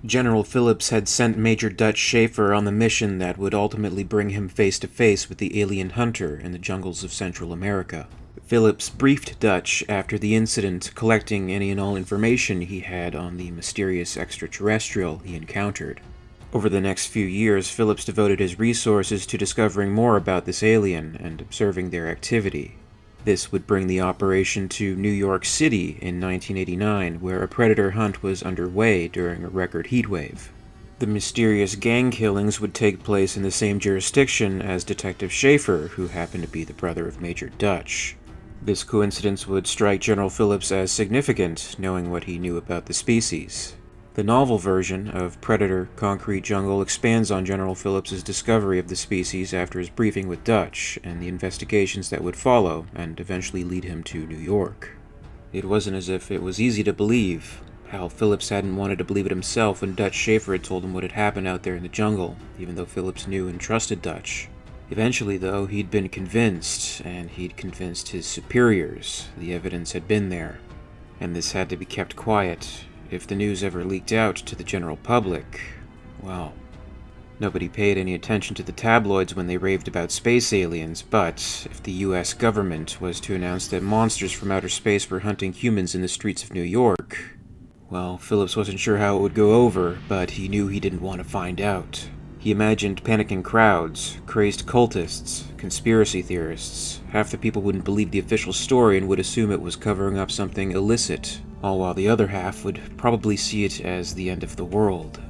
General Phillips had sent Major Dutch Schaefer on the mission that would ultimately bring him face to face with the alien hunter in the jungles of Central America. Phillips briefed Dutch after the incident, collecting any and all information he had on the mysterious extraterrestrial he encountered. Over the next few years, Phillips devoted his resources to discovering more about this alien and observing their activity. This would bring the operation to New York City in 1989, where a predator hunt was underway during a record heatwave. The mysterious gang killings would take place in the same jurisdiction as Detective Schaefer, who happened to be the brother of Major Dutch. This coincidence would strike General Phillips as significant, knowing what he knew about the species. The novel version of Predator: Concrete Jungle expands on General Phillips's discovery of the species after his briefing with Dutch, and the investigations that would follow, and eventually lead him to New York. It wasn't as if it was easy to believe. Hal Phillips hadn't wanted to believe it himself when Dutch Schaefer had told him what had happened out there in the jungle, even though Phillips knew and trusted Dutch. Eventually, though, he'd been convinced, and he'd convinced his superiors. The evidence had been there, and this had to be kept quiet. If the news ever leaked out to the general public, well, nobody paid any attention to the tabloids when they raved about space aliens, but if the US government was to announce that monsters from outer space were hunting humans in the streets of New York, well, Phillips wasn't sure how it would go over, but he knew he didn't want to find out. He imagined panicking crowds, crazed cultists, conspiracy theorists. Half the people wouldn't believe the official story and would assume it was covering up something illicit, all while the other half would probably see it as the end of the world.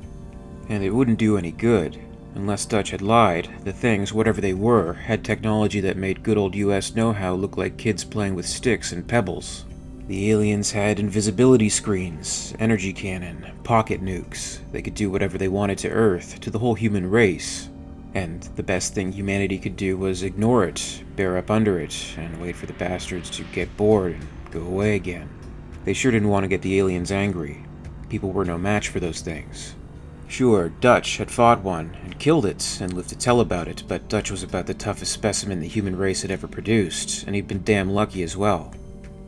And it wouldn't do any good. Unless Dutch had lied, the things, whatever they were, had technology that made good old US know-how look like kids playing with sticks and pebbles. The aliens had invisibility screens, energy cannon, pocket nukes. They could do whatever they wanted to Earth, to the whole human race. And the best thing humanity could do was ignore it, bear up under it, and wait for the bastards to get bored and go away again. They sure didn't want to get the aliens angry. People were no match for those things. Sure, Dutch had fought one, and killed it, and lived to tell about it, but Dutch was about the toughest specimen the human race had ever produced, and he'd been damn lucky as well.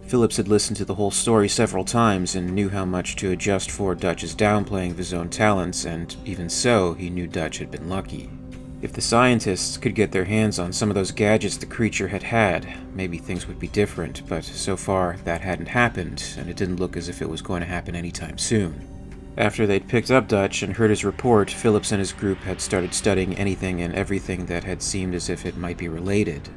Phillips had listened to the whole story several times and knew how much to adjust for Dutch's downplaying of his own talents, and even so, he knew Dutch had been lucky. If the scientists could get their hands on some of those gadgets the creature had, maybe things would be different, but so far that hadn't happened, and it didn't look as if it was going to happen anytime soon. After they'd picked up Dutch and heard his report, Phillips and his group had started studying anything and everything that had seemed as if it might be related.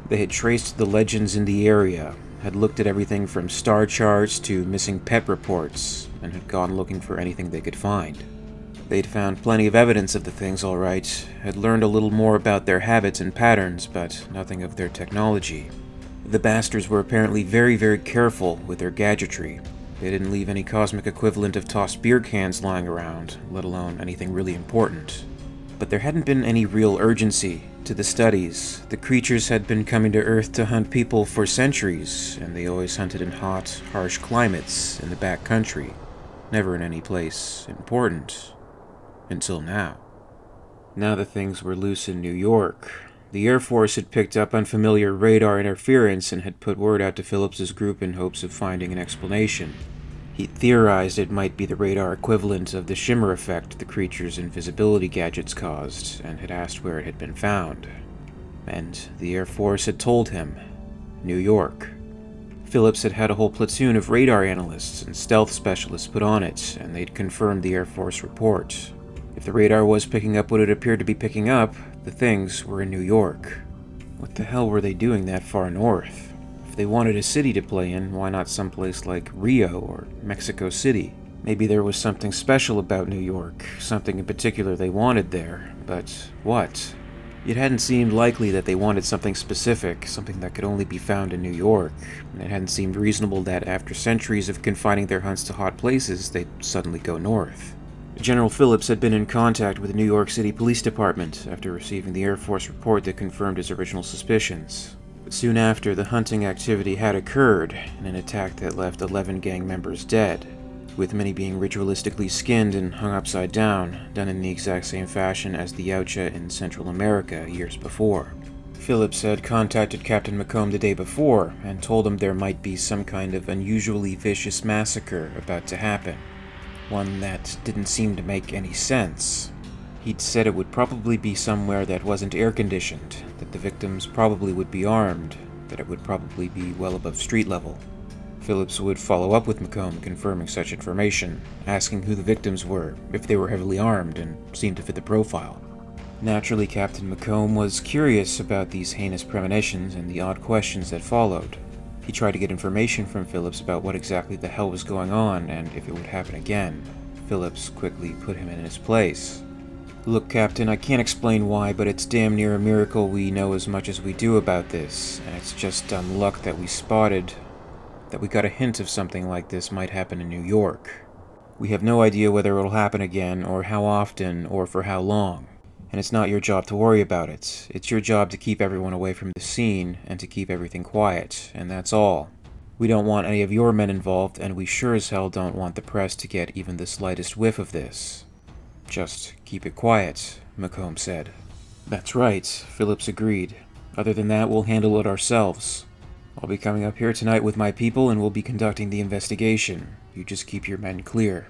They had traced the legends in the area, had looked at everything from star charts to missing pet reports, and had gone looking for anything they could find. They'd found plenty of evidence of the things, all right, had learned a little more about their habits and patterns, but nothing of their technology. The bastards were apparently very, very careful with their gadgetry. They didn't leave any cosmic equivalent of tossed beer cans lying around, let alone anything really important. But there hadn't been any real urgency to the studies. The creatures had been coming to Earth to hunt people for centuries, and they always hunted in hot, harsh climates in the back country, never in any place important. Until now. Now that things were loose in New York, the Air Force had picked up unfamiliar radar interference and had put word out to Phillips's group in hopes of finding an explanation. He theorized it might be the radar equivalent of the shimmer effect the creature's invisibility gadgets caused, and had asked where it had been found. And the Air Force had told him, New York. Phillips had had a whole platoon of radar analysts and stealth specialists put on it, and they'd confirmed the Air Force report. If the radar was picking up what it appeared to be picking up, the things were in New York. What the hell were they doing that far north? If they wanted a city to play in, why not someplace like Rio or Mexico City? Maybe there was something special about New York, something in particular they wanted there, but what? It hadn't seemed likely that they wanted something specific, something that could only be found in New York. It hadn't seemed reasonable that after centuries of confining their hunts to hot places, they'd suddenly go north. General Phillips had been in contact with the New York City Police Department after receiving the Air Force report that confirmed his original suspicions. But soon after, the hunting activity had occurred in an attack that left 11 gang members dead, with many being ritualistically skinned and hung upside down, done in the exact same fashion as the Yautja in Central America years before. Phillips had contacted Captain McComb the day before and told him there might be some kind of unusually vicious massacre about to happen. one that didn't seem to make any sense. He'd said it would probably be somewhere that wasn't air-conditioned, that the victims probably would be armed, that it would probably be well above street level. Phillips would follow up with McComb, confirming such information, asking who the victims were, if they were heavily armed, and seemed to fit the profile. Naturally, Captain McComb was curious about these heinous premonitions and the odd questions that followed. He tried to get information from Phillips about what exactly the hell was going on, and if it would happen again. Phillips quickly put him in his place. "Look, Captain, I can't explain why, but it's damn near a miracle we know as much as we do about this, and it's just dumb luck that we got a hint of something like this might happen in New York. We have no idea whether it'll happen again, or how often, or for how long. And it's not your job to worry about it. It's your job to keep everyone away from the scene, and to keep everything quiet, and that's all. We don't want any of your men involved, and we sure as hell don't want the press to get even the slightest whiff of this. Just keep it quiet," McComb said. "That's right," Phillips agreed. "Other than that, we'll handle it ourselves. I'll be coming up here tonight with my people, and we'll be conducting the investigation. You just keep your men clear."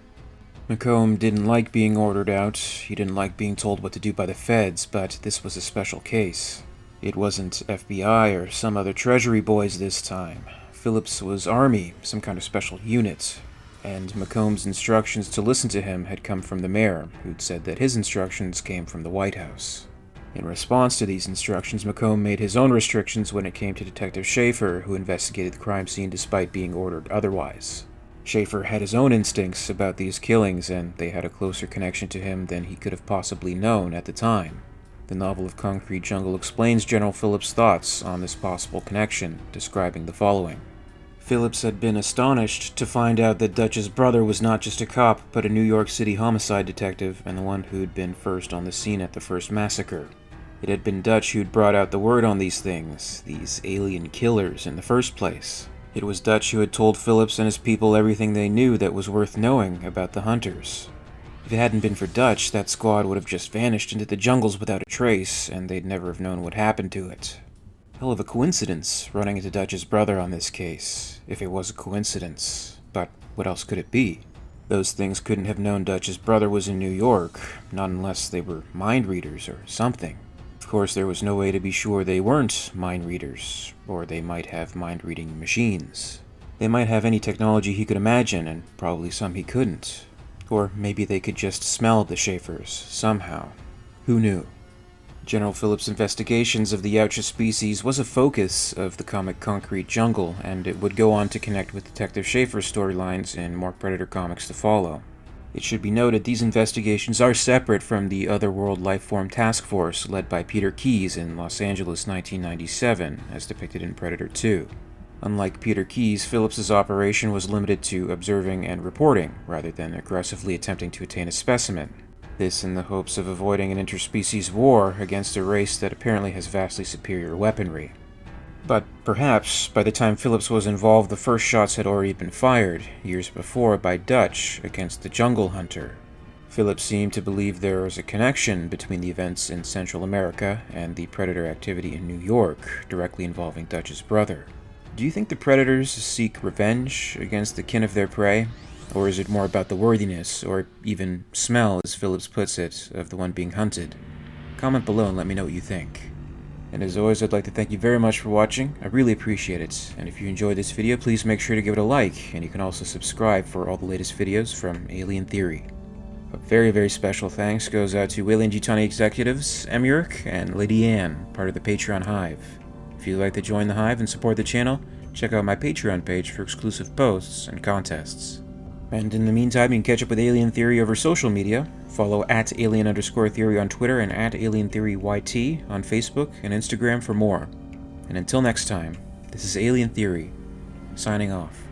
McComb didn't like being ordered out, he didn't like being told what to do by the feds, but this was a special case. It wasn't FBI or some other Treasury boys this time. Phillips was Army, some kind of special unit, and McComb's instructions to listen to him had come from the mayor, who'd said that his instructions came from the White House. In response to these instructions, McComb made his own restrictions when it came to Detective Schaefer, who investigated the crime scene despite being ordered otherwise. Schaefer had his own instincts about these killings, and they had a closer connection to him than he could have possibly known at the time. The novel of Concrete Jungle explains General Phillips' thoughts on this possible connection, describing the following. Phillips had been astonished to find out that Dutch's brother was not just a cop, but a New York City homicide detective, and the one who'd been first on the scene at the first massacre. It had been Dutch who'd brought out the word on these things, these alien killers, in the first place. It was Dutch who had told Phillips and his people everything they knew that was worth knowing about the hunters. If it hadn't been for Dutch, that squad would have just vanished into the jungles without a trace, and they'd never have known what happened to it. Hell of a coincidence, running into Dutch's brother on this case, if it was a coincidence. But what else could it be? Those things couldn't have known Dutch's brother was in New York, not unless they were mind readers or something. Of course, there was no way to be sure they weren't mind readers, or they might have mind-reading machines. They might have any technology he could imagine, and probably some he couldn't. Or maybe they could just smell the Schaefers, somehow. Who knew? General Phillips' investigations of the Yautja species was a focus of the comic Concrete Jungle, and it would go on to connect with Detective Schaefer's storylines in more Predator comics to follow. It should be noted these investigations are separate from the Otherworld Lifeform Task Force led by Peter Keyes in Los Angeles 1997, as depicted in Predator 2. Unlike Peter Keyes, Phillips's operation was limited to observing and reporting, rather than aggressively attempting to attain a specimen. This in the hopes of avoiding an interspecies war against a race that apparently has vastly superior weaponry. But perhaps, by the time Phillips was involved, the first shots had already been fired, years before, by Dutch against the jungle hunter. Phillips seemed to believe there was a connection between the events in Central America and the predator activity in New York, directly involving Dutch's brother. Do you think the predators seek revenge against the kin of their prey? Or is it more about the worthiness, or even smell, as Phillips puts it, of the one being hunted? Comment below and let me know what you think. And as always, I'd like to thank you very much for watching. I really appreciate it. And if you enjoyed this video, please make sure to give it a like, and you can also subscribe for all the latest videos from Alien Theory. A very, very special thanks goes out to WEYLAND YUTANI executives, EmYarUk, and Lady Anne, part of the Patreon Hive. If you'd like to join the Hive and support the channel, check out my Patreon page for exclusive posts and contests. And in the meantime, you can catch up with Alien Theory over social media. Follow @alien_theory on Twitter and @alientheoryyt on Facebook and Instagram for more. And until next time, this is Alien Theory, signing off.